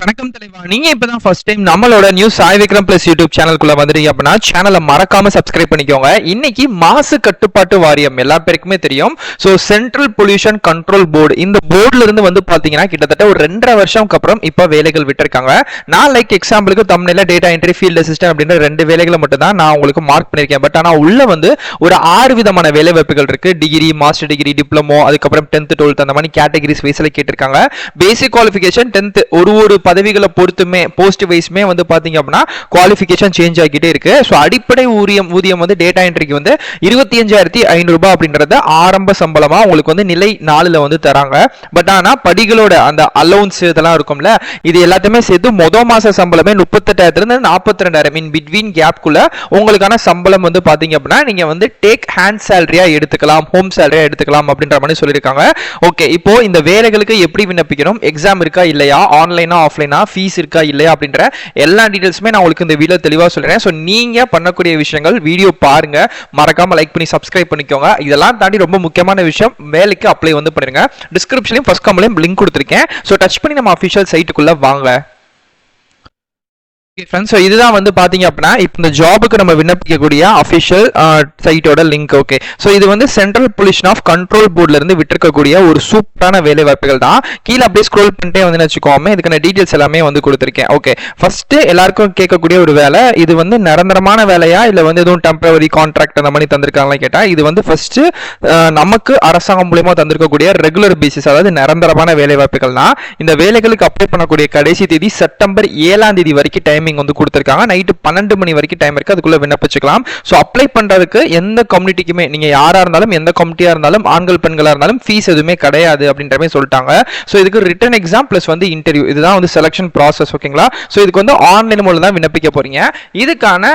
வணக்கம் தலைவா. நீங்க இப்பதான் ஃபர்ஸ்ட் டைம் நம்மளோட news Sai Vikram plus YouTube சேனலுக்குள்ள வந்துட்டீங்க அப்படின்னா சேனலை மறக்காம சப்ஸ்கிரைப் பண்ணிக்கோங்க. இன்னைக்கு மாசு கட்டுப்பாட்டு வாரியம் எல்லா பேருக்குமே தெரியும். So central pollution control board, இந்த போர்டுல இருந்து வந்து பாத்தீங்கன்னா கிட்டத்தட்ட ஒரு 2.5 வருஷம்க்கு அப்புறம் இப்ப வேலைகள் விட்டுருக்காங்க. நான் லைக் எக்ஸாம்பிளுக்கு தமிழ்ல டேட்டா என்ட்ரி, ஃபீல்ட் அசிஸ்டன்ட் அப்படின்ற 2 வேலைகளை மட்டும் தான் நான் உங்களுக்கு மார்க் பண்ணிருக்கேன். பட் ஆனா உள்ள வந்து ஒரு 6 விதமான வேலை வாய்ப்புகள் இருக்கு. டிகிரி, மாஸ்டர் டிகிரி, டிப்ளமோ, அதுக்கப்புறம் 10th 12th அந்த மாதிரி கேட்டகரிஸ் வைஸ்ல கேட்டிருக்காங்க. பேசிக் குவாலிஃபிகேஷன் 10th, ஒரு பதவிகளை பொறுத்துமே போஸ்ட் வைஸ்மே வந்து பாத்தீங்க அப்படின்னா குவாலிஃபிகேஷன் சேஞ்ச் ஆகிட்டே இருக்கு. ஸோ அடிப்படை ஊதியம் வந்து டேட்டா என்ட்ரிக்கு வந்து 25,500 ரூபாய் அப்படின்றத ஆரம்ப சம்பளமா உங்களுக்கு வந்து நிலை 4ல வந்து தராங்க. பட் ஆனா படிகளோட அந்த அலவுன்ஸ் இதெல்லாம் இருக்கும்ல, இது எல்லாத்தையுமே சேர்த்து மொதல் மாச சம்பளமே 38,000 42,000 இன் பிட்வீன் கேப்குள்ள உங்களுக்கான சம்பளம் வந்து பாத்தீங்க அப்படின்னா நீங்க வந்து டேக் ஹேண்ட் சேலரியா எடுத்துக்கலாம், ஹோம் சேலரியா எடுத்துக்கலாம் அப்படின்ற மாதிரி சொல்லியிருக்காங்க. ஓகே, இப்போ இந்த வேலைகளுக்கு எப்படி விண்ணப்பிக்கணும், எக்ஸாம் இருக்கா இல்லையா, ஆன்லைனா ஆஃப்லைனா, ஃபீஸ் இருக்கா இல்லையா அப்படின்ற எல்லா டீடைல்ஸுமே நான் உங்களுக்கு இந்த வீடியோ தெளிவாக சொல்றேன். ஸோ நீங்க பண்ணக்கூடிய விஷயங்கள் வீடியோ பாருங்க, மறக்காம லைக் பண்ணி சப்ஸ்கிரைப் பண்ணிக்கோங்க. இதெல்லாம் தாண்டி ரொம்ப முக்கியமான விஷயம், வேலைக்கு அப்ளை வந்து பண்ணிருங்க. டிஸ்கிரிப்ஷன்லையும் ஃபர்ஸ்ட் கமெண்ட்லையும் லிங்க் கொடுத்துருக்கேன். ஸோ டச் பண்ணி நம்ம அஃபிஷியல் சைட்டுக்குள்ள வாங்க. ஃப்ரெண்ட்ஸ், இதுதான் வந்து பாத்தீங்க அப்படின்னா இப்போ இந்த ஜாபுக்கு நம்ம விண்ணப்பிக்கக்கூடிய அஃபிஷியல் சைட்டோட லிங்க். ஓகே, ஸோ இது வந்து சென்ட்ரல் பொல்யூஷன் ஆஃப் கண்ட்ரோல் போர்ட்ல இருந்து விட்டுருக்கக்கூடிய ஒரு சூப்பரான வேலை வாய்ப்புகள் தான். கீழே அப்படியே ஸ்க்ரோல் பண்ணிட்டே வந்து வச்சுக்கோமே, இதுக்கான டீடைல்ஸ் எல்லாமே வந்து கொடுத்துருக்கேன். ஓகே, ஃபர்ஸ்ட் எல்லாருக்கும் கேட்கக்கூடிய ஒரு வேலை, இது வந்து நிரந்தரமான வேலையா இல்லை வந்து எதுவும் டெம்பரவரி கான்ட்ராக்ட் அந்த மாதிரி தந்திருக்காங்களா கேட்டா, இது வந்து ஃபர்ஸ்ட் நமக்கு அரசாங்கம் மூலமா தந்திருக்கக்கூடிய ரெகுலர் பேசிஸ், அதாவது நிரந்தரமான வேலை வாய்ப்புகள் தான். இந்த வேலைகளுக்கு அப்ளை பண்ணக்கூடிய கடைசி தேதி செப்டம்பர் 7ஆம் தேதி வரைக்கும் டைமிங் வந்து கொடுத்திருக்காங்க. நைட்டு 12 மணி வரைக்கும் டைம் இருக்கு, அதுக்குள்ள விண்ணப்பிச்சுக்கலாம். சோ அப்ளை பண்றதுக்கு எந்த கம்யூனிட்டிக்குமே, நீங்க யாரா இருந்தாலும் எந்த கம்யூனிட்டியா இருந்தாலும் ஆண்கள் பெண்களா இருந்தாலும் ஃபீஸ் எதுவுமே கிடையாது அப்படின்ற மாதிரி சொல்லிட்டாங்க. சோ இதுக்கு ரிட்டன் எக்ஸாம் பிளஸ் வந்து இன்டர்வியூ, இதுதான் வந்து செலக்ஷன் ப்ராசஸ். ஓகேங்களா, சோ இதுக்கு வந்து ஆன்லைன் மூலம் தான் விண்ணப்பிக்க போறீங்க. இதுக்கான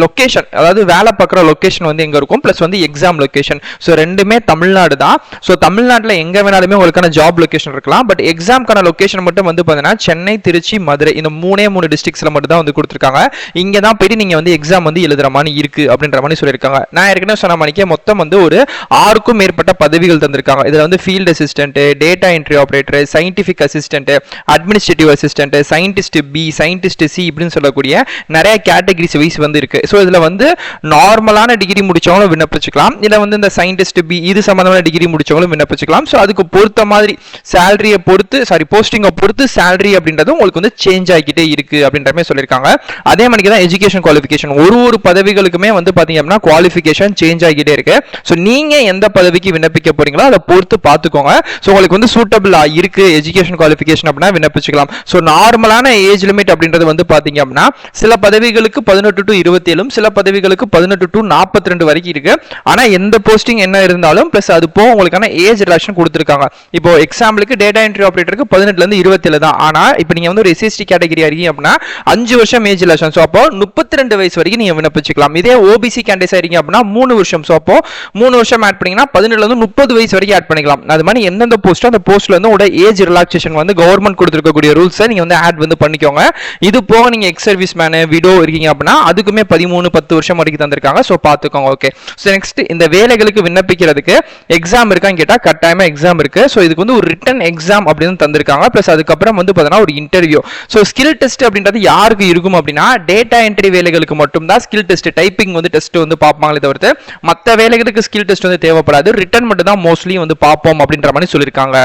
லொகேஷன், அதாவது வேலை பார்க்குற லொகேஷன் வந்து எங்க இருக்கும், பிளஸ் வந்து எக்ஸாம் லொகேஷன், சோ ரெண்டுமே தமிழ்நாடு தான். சோ தமிழ்நாட்டில் எங்க வேணாலுமே உங்களுக்கான ஜாப் லொகேஷன் இருக்கலாம். பட் எக்ஸாம்க்கான லொகேஷன் மட்டும் வந்து பாத்தீங்கன்னா சென்னை, திருச்சி, மதுரை, இந்த 3 டிஸ்ட்ரிக்ட்ஸ்ல மட்டும் தான் வந்து கொடுத்திருக்காங்க. இங்க தான் போய் நீங்க வந்து எக்ஸாம் வந்து எழுதுற மாதிரி இருக்கு அப்படின்ற மாதிரி சொல்லியிருக்காங்க. நான் ஏற்கனவே சொன்ன மாதிரிக்கே மொத்தம் வந்து ஒரு 6க்கும் மேற்பட்ட பதவிகள் தந்திருக்காங்க. இதுல வந்து field assistant, data entry operator, scientific assistant, administrative assistant, scientist B, scientist C இப்படின்னு சொல்லக்கூடிய நிறைய கேட்டகரிஸ் வைஸ் வந்து இருக்கு. ஸோ இதுல வந்து நார்மலான டிகிரி முடிச்சவங்களும் விண்ணப்பிச்சுக்கலாம், இல்ல வந்து இந்த சயின்டிஸ்ட் பி இது சம்பந்தமான டிகிரி முடிச்சவங்களும் விண்ணப்பிச்சுக்கலாம். ஸோ அதுக்கு பொறுத்த மாதிரி சேலரியை பொறுத்து, போஸ்டிங்கை பொறுத்து சேலரி அப்படின்றது உங்களுக்கு வந்து சேஞ்ச் ஆகிட்டே இருக்கு அப்படின்ற மாதிரி சொல்லியிருக்காங்க. அதே மாதிரி தான் எஜுகேஷன் குவாலிஃபிகேஷன், ஒரு பதவிகளுக்குமே வந்து பாத்தீங்க அப்படின்னா குவாலிஃபிகேஷன் சேஞ்ச் ஆகிட்டே இருக்கு. சோ நீங்க எந்த பதவிக்கு விண்ணப்பிக்க போறீங்களோ அதை பொறுத்து பார்த்துக்கோங்க. சோ உங்களுக்கு வந்து சூட்டபிள் இருக்கு எஜுகேஷன் குவாலிஃபிகேஷன் அப்படின்னா விண்ணப்பிச்சுக்கலாம். சோ நார்மலான ஏஜ் லிமிட் அப்படின்றது வந்து பாத்தீங்க அப்படின்னா சில பதவிகளுக்கு 18 to 27, சில பதவிகளுக்கு 18 to 42 வரைக்கும் இருக்கு. ஆனா எந்த போஸ்டிங் என்ன இருந்தாலும் பிளஸ் அது போக உங்களுக்கான ஏஜ் ரிலாக்ஷன் கொடுத்திருக்காங்க. இப்போ எக்ஸாம்பிளுக்கு டேட்டா என்ட்ரி ஆபரேட்டருக்கு 18ல இருந்து 27 தான். ஆனா இப்போ நீங்க வந்து ஒரு எஸ்சி கேட்டகரியா இருக்கீங்க அப்படின்னா 5 வருஷம் ஏஜ் ரிலாக்ஷன். சோ அப்போ 32 வயசு வரைக்கும் நீங்க விண்ணப்பிச்சுக்கலாம். இதே ஓபிசி கேண்டிடேட் ஆயிருக்கீங்க அப்படின்னா 3 வருஷம். சோ அப்போ 3 வருஷம் ஆட் பண்ணீங்கன்னா 17ல இருந்து 30 வயசு வரைக்கும் ஆட் பண்ணிக்கலாம். அது மாதிரி எந்தெந்த போஸ்டோ அந்த போஸ்ட்ல இருந்து உங்களோட ஏஜ் ரிலாக்சேஷன் வந்து கவர்மெண்ட் கொடுத்திருக்கக்கூடிய ரூல்ஸை நீங்க வந்து ஆட் வந்து பண்ணிக்கோங்க. இது போக நீங்க எக்ஸ் சர்வீஸ் மேன், விடோ இருக்கீங்க அப்படின்னா அதுக்குமே 13-10 வருஷம் வரைக்கும் தந்திருக்காங்க. சோ பாத்துக்கோங்க. ஓகே, சோ நெக்ஸ்ட் இந்த வேலைகளுக்கு விண்ணப்பிக்கிறதுக்கு எக்ஸாம் இருக்கான்னு கேட்டா கட்டாயமா எக்ஸாம் இருக்கு. சோ இதுக்கு வந்து ஒரு ரிட்டன் எக்ஸாம் அப்படின்னு தந்திருக்காங்க. பிளஸ் அதுக்கப்புறம் வந்து பாத்தீங்கன்னா ஒரு இன்டர்வியூ. சோ ஸ்கில் டெஸ்ட் அப்படின்றது யாருக்கு இருக்கும் அப்படின்னா டேட்டா என்ட்ரி வேலைகளுக்கு மட்டும் தான் ஸ்கில் டெஸ்ட், டைப்பிங் வந்து டெஸ்ட் வந்து பார்ப்பாங்களே தவிர்த்து மற்ற வேலைகளுக்கு ஸ்கில் டெஸ்ட் வந்து தேவைப்படாது. ரிட்டன் மட்டும் தான் மோஸ்ட்லி வந்து பார்ப்போம் அப்படின்ற மாதிரி சொல்லியிருக்காங்க.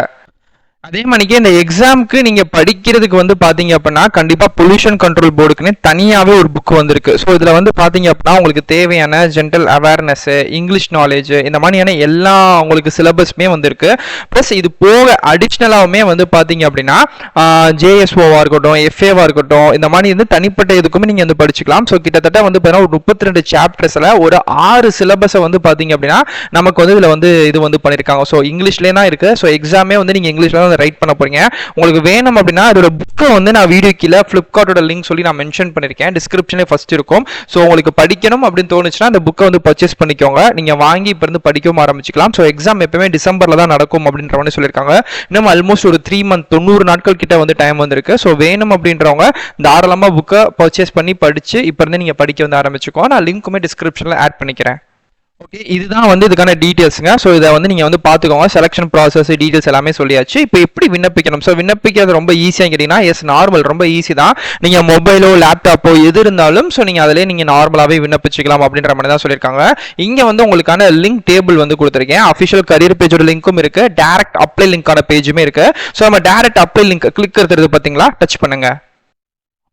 அதே மாதிரிக்கே இந்த எக்ஸாமுக்கு நீங்க படிக்கிறதுக்கு வந்து பாத்தீங்க அப்படின்னா கண்டிப்பா பொல்யூஷன் கண்ட்ரோல் போர்டுக்குன்னு தனியாவே ஒரு புக் வந்திருக்கு. ஸோ இதுல வந்து பாத்தீங்க அப்படின்னா உங்களுக்கு தேவையான ஜென்ரல் அவேர்னஸ், இங்கிலீஷ் நாலேஜ், இந்த மாதிரியான எல்லா உங்களுக்கு சிலபஸ்மே வந்திருக்கு. பிளஸ் இது போக அடிஷ்னலாவுமே வந்து பாத்தீங்க அப்படின்னா ஜேஎஸ்ஓவா இருக்கட்டும், எஃப்ஏவா இருக்கட்டும், இந்த மாதிரி வந்து தனிப்பட்ட இதுக்குமே நீங்க வந்து படிச்சுக்கலாம். ஸோ கிட்டத்தட்ட வந்து பாத்தீங்கன்னா ஒரு 32 சாப்டர்ஸ்ல ஒரு 6 சிலபஸை வந்து பாத்தீங்க அப்படின்னா நமக்கு வந்து இதுல வந்து இது வந்து பண்ணிருக்காங்க. ஸோ இங்கிலீஷ்லேயே தான் இருக்கு. ஸோ எக்ஸாமே வந்து நீங்க இங்கிலீஷ்ல ரைட் பண்ண போறீங்க. உங்களுக்கு வேணும் அப்படின்னா அதோட புக்கை வந்து நான் வீடியோ கீழே ஃபிளிப்கார்ட்டோட லிங்க் சொல்லி நான் மென்ஷன் பண்ணிருக்கேன், டிஸ்கிரிப்ஷனே ஃபர்ஸ்ட் இருக்கும். ஸோ உங்களுக்கு படிக்கணும் அப்படின்னு தோணுச்சுன்னா அந்த புக்கை வந்து பர்ச்சேஸ் பண்ணிக்கோங்க. நீங்க வாங்கி இப்ப இருந்து படிக்கவும் ஆரம்பிச்சுக்கலாம். ஸோ எக்ஸாம் எப்பவுமே டிசம்பர்ல தான் நடக்கும் அப்படின்ற மாதிரி சொல்லியிருக்காங்க. இன்னும் ஆல்மோஸ்ட் ஒரு 3 month 90 நாட்கள் கிட்ட வந்து டைம் வந்திருக்கு. ஸோ வேணும் அப்படின்றவங்க தாராளமா புக்கை பர்ச்சேஸ் பண்ணி படிச்சு இப்ப இருந்து நீங்க படிக்க வந்து ஆரம்பிச்சுக்கோ. நான் லிங்க்குமே டிஸ்கிரிப்ஷன்ல ஆட் பண்ணிக்கிறேன். ஓகே, இதுதான் வந்து இதுக்கான டீடைல்ஸுங்க. ஸோ இதை வந்து நீங்கள் வந்து பார்த்துக்கோங்க. செலெக்ஷன் ப்ராசஸ் டீடைல்ஸ் எல்லாமே சொல்லியாச்சு. இப்போ எப்படி விண்ணப்பிக்கணும்? ஸோ விண்ணப்பிக்கிறது ரொம்ப ஈஸியாக கேட்டிங்கன்னா, எஸ் நார்மல், ரொம்ப ஈஸி தான். நீங்கள் மொபைலோ லேப்டாப்போ எது இருந்தாலும் ஸோ நீங்கள் அதிலே நீங்கள் நார்மலாகவே விண்ணப்பிச்சிக்கலாம் அப்படின்ற மாதிரி தான் சொல்லியிருக்காங்க. இங்கே வந்து உங்களுக்கான லிங்க் டேபிள் வந்து கொடுத்துருக்கேன். அஃபிஷியல் கரியர் பேஜோட லிங்க்கும் இருக்குது, டேரக்ட் அப்ளை லிங்கான பேஜுமே இருக்குது. ஸோ நம்ம டேரக்ட் அப்ளை லிங்க் கிளிக் எடுத்துறது பார்த்தீங்களா, டச் பண்ணுங்க.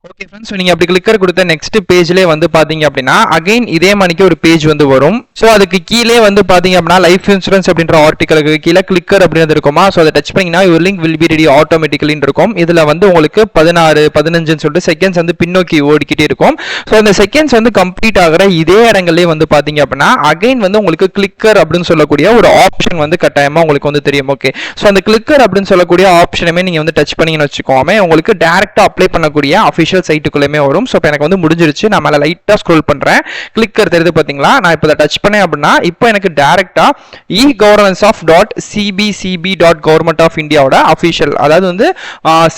ஓகே ஃப்ரெண்ட்ஸ், நீங்கள் அப்படி கிளிக்கர் கொடுத்த நெக்ஸ்ட் பேஜ்லேயே வந்து பார்த்தீங்க அப்படின்னா அகைன் இதே மாதிரிக்கு ஒரு பேஜ் வந்து வரும். ஸோ அதுக்கு கீழே வந்து பார்த்தீங்க அப்படின்னா லைஃப் இன்சூரன்ஸ் அப்படின்ற ஆர்டிக்கலுக்கு கீழே கிளிக்கர் அப்படின்றது இருக்குமா. ஸோ அதை டச் பண்ணிங்கன்னா your link will be ready ஆட்டோமேட்டிக்கலின்னு இருக்கும். இதில் வந்து உங்களுக்கு 16 15 சொல்லிட்டு செகண்ட்ஸ் வந்து பின்னோக்கி ஓடிக்கிட்டே இருக்கும். ஸோ அந்த செகண்ட்ஸ் வந்து கம்ப்ளீட் ஆகிற இதே இடங்கள்லேயே வந்து பார்த்தீங்க அப்படின்னா அகைன் வந்து உங்களுக்கு கிளிக்கர் அப்படின்னு சொல்லக்கூடிய ஒரு ஆப்ஷன் வந்து கட்டாயமாக உங்களுக்கு வந்து தெரியும். ஓகே, ஸோ அந்த கிளிக்கர் அப்படின்னு சொல்லக்கூடிய ஆப்ஷனுமே நீங்கள் வந்து டச் பண்ணிங்கன்னு வச்சுக்கோமே, உங்களுக்கு டேரெக்டாக அப்ளை பண்ணக்கூடிய அஃபிஷியல் சைட்டுக்குள்ளேயுமே வரும். ஸோ இப்போ எனக்கு வந்து முடிஞ்சிருச்சு. நான் மேலே லைட்டாக ஸ்க்ரோல் பண்ணுறேன், கிளிக்கர் தெரியுது பார்த்தீங்களா. நான் இப்போ டச் பண்ணேன் அப்படின்னா இப்போ எனக்கு டேரெக்டாக e-governance.cbcb.government of Indiaவோட அஃபிஷியல், அதாவது வந்து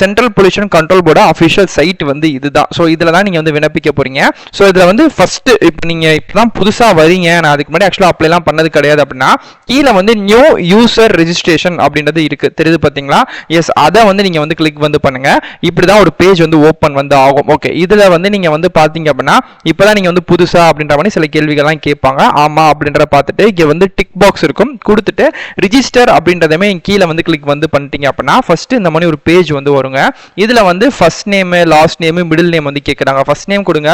central pollution control board official side வந்து இதுதான். ஸோ இதில் தான் நீங்கள் வந்து விண்ணப்பிக்க போறீங்க. ஸோ இதில் வந்து ஃபர்ஸ்ட் இப்போ நீங்கள் இப்போ தான் புதுசாக வரீங்க, நான் அதுக்கு முன்னாடி ஆக்சுவலாக அப்ளைலாம் பண்ணது கிடையாது அப்படின்னா கீழே வந்து நியூ யூசர் ரெஜிஸ்ட்ரேஷன் அப்படின்றது இருக்குது, தெரியுது பார்த்தீங்களா. எஸ், அதை வந்து நீங்கள் வந்து கிளிக் வந்து பண்ணுங்க. இப்படி தான் ஒரு பேஜ் வந்து ஓப்பன் வந்து ஆகும். ஓகே, இதுல வந்து நீங்க வந்து பாத்தீங்க அப்படின்னா இப்பதான் நீங்க வந்து புதுசா அப்படின்ற மாதிரி சில கேள்விகள்லாம் கேட்பாங்க. ஆமா அப்படின்ற பார்த்துட்டு இங்க வந்து டிக் பாக்ஸ் இருக்கும், கொடுத்துட்டு ரிஜிஸ்டர் அப்படின்றதுமே கீழே வந்து கிளிக் வந்து பண்ணிட்டீங்க அப்படின்னா ஃபர்ஸ்ட் இந்த மாதிரி ஒரு பேஜ் வந்து வருங்க. இதுல வந்து first name, last name, middle name வந்து கேட்குறாங்க. ஃபர்ஸ்ட் நேம் கொடுங்க,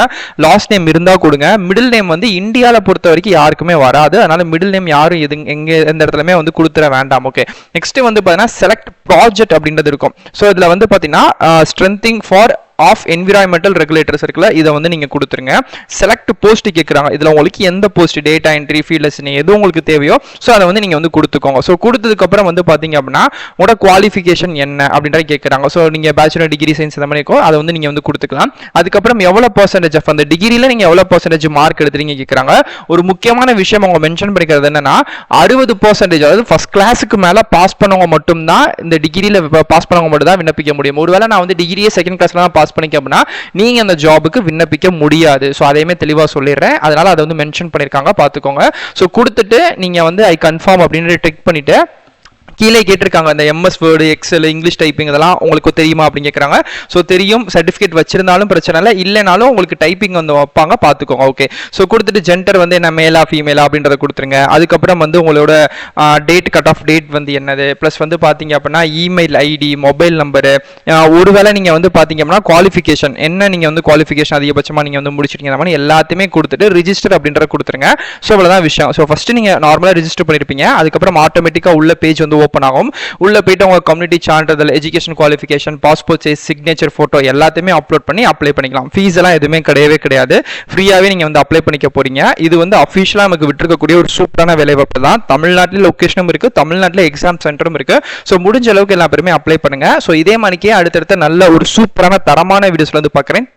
லாஸ்ட் நேம் இருந்தா கொடுங்க. மிடில் நேம் வந்து இந்தியாவில் பொறுத்த வரைக்கும் யாருக்குமே வராது, அதனால மிடில் நேம் யாரும் எங்க எந்த இடத்துலயுமே வந்து கொடுத்துட வேண்டாம். ஓகே, நெக்ஸ்ட் வந்து பாத்தீங்கன்னா செலக்ட் ப்ராஜெக்ட் அப்படின்றது இருக்கும். ஸோ இதுல வந்து பாத்தீங்கன்னா ஸ்ட்ரென்திங் ஃபார் ஆஃப் என்விரான்மெண்டல் ரெகுலேட்டர்ஸ் இருக்குல்ல, இதை வந்து நீங்க கொடுத்துருங்க. செலக்ட் போஸ்ட் கேட்குறாங்க. இதுல உங்களுக்கு எந்த போஸ்ட், டேட்டா என்ட்ரி, ஃபீல்ட்லெஸ், எது உங்களுக்கு தேவையோ ஸோ அதை வந்து நீங்க வந்து கொடுத்துக்கோங்க. ஸோ கொடுத்ததுக்கு அப்புறம் வந்து பாத்தீங்க அப்படின்னா உங்களோட குவாலிஃபிகேஷன் என்ன அப்படின்றத கேட்குறாங்க. ஸோ நீங்க பேச்சுலர் டிகிரி சயின்ஸ் இந்த மாதிரி இருக்கோ அதை வந்து நீங்க வந்து கொடுத்துக்கலாம். அதுக்கப்புறம் எவ்வளவு பர்சன்டேஜ் ஆஃப் அந்த டிகிரியில நீங்க எவ்வளவு பர்சன்டேஜ் மார்க் எடுத்துறீங்க கேட்குறாங்க. ஒரு முக்கியமான விஷயம் அவங்க மென்ஷன் பண்ணிக்கிறது என்னன்னா 60%, அதாவது ஃபர்ஸ்ட் கிளாஸுக்கு மேல பாஸ் பண்ணவங்க மட்டும்தான் இந்த டிகிரியில பாஸ் பண்ணவங்க மட்டும் தான் விண்ணப்பிக்க முடியும். ஒருவேளை நான் வந்து டிகிரியே செகண்ட் கிளாஸ்ல பாஸ் பண்ணிக்க அப்படின்னா நீங்க அந்த ஜாபுக்கு விண்ணப்பிக்க முடியாது. ஸோ அதையுமே தெளிவாக சொல்லிடுறேன், அதனால அதை வந்து மென்ஷன் பண்ணியிருக்காங்க, பார்த்துக்கோங்க. ஸோ கொடுத்துட்டு நீங்க வந்து ஐ கன்ஃபார்ம் அப்படின்னு டிக் பண்ணிட்டு கீழே கேட்டிருக்காங்க இந்த MS Word, Excel, English typing இதெல்லாம் உங்களுக்கு தெரியுமா அப்படின்னு கேட்குறாங்க. ஸோ தெரியும், சர்டிஃபிகேட் வச்சிருந்தாலும் பிரச்சனை இல்லை, இல்லைனாலும் உங்களுக்கு டைப்பிங் வந்து வைப்பாங்க, பார்த்துக்கோங்க. ஓகே, ஸோ கொடுத்துட்டு ஜெண்டர் வந்து என்ன மேலா ஃபீமேலா அப்படின்றத கொடுத்துருங்க. அதுக்கப்புறம் வந்து உங்களோட டேட், கட் ஆஃப் டேட் வந்து என்னது, ப்ளஸ் வந்து பார்த்தீங்க அப்படின்னா இமெயில் ஐடி, மொபைல் நம்பரு, ஒருவேளை நீங்கள் வந்து பார்த்தீங்க அப்படின்னா குவாலிஃபிகேஷன் என்ன, நீங்கள் வந்து குவாலிஃபிகேஷன் அதிகபட்சமாக நீங்கள் வந்து முடிச்சிருக்கீங்க, அந்த மாதிரி எல்லாத்தையுமே கொடுத்துட்டு ரிஜிஸ்டர் அப்படின்றத கொடுத்துருங்க. ஸோ அவ்வளோதான் விஷயம். ஸோ ஃபர்ஸ்ட் நீங்கள் நார்மலாக ரிஜிஸ்டர் பண்ணியிருப்பீங்க, அதுக்கப்புறம் ஆட்டோமேட்டிக்காக உள்ள பேஜ் வந்து ஓப்பன் ஆகும். உள்ள போயிட்டு உங்க கம்யூனிட்டி சான்றிதழ், education qualification, passport size, signature photo எல்லாத்தையுமே அப்லோட் பண்ணி அப்ளை பண்ணிக்கலாம். ஃபீஸ் எல்லாம் எதுவுமே கிடையவே கிடையாது, ஃப்ரீயாவே நீங்க வந்து அப்ளை பண்ணிக்க போறீங்க. இது வந்து அஃபிஷியலா நமக்கு விட்டுருக்கக்கூடிய ஒரு சூப்பரான வேலைவாய்ப்பு தான். தமிழ்நாட்டில் லொகேஷனும் இருக்கு, தமிழ்நாட்டில் எக்ஸாம் சென்டரும் இருக்கு. ஸோ முடிஞ்ச அளவுக்கு எல்லா பேருமே அப்ளை பண்ணுங்க. ஸோ இதே மாதிரிக்கே அடுத்தடுத்த நல்ல ஒரு சூப்பரான தரமான வீடியோஸ்ல வந்து பார்க்குறேன்.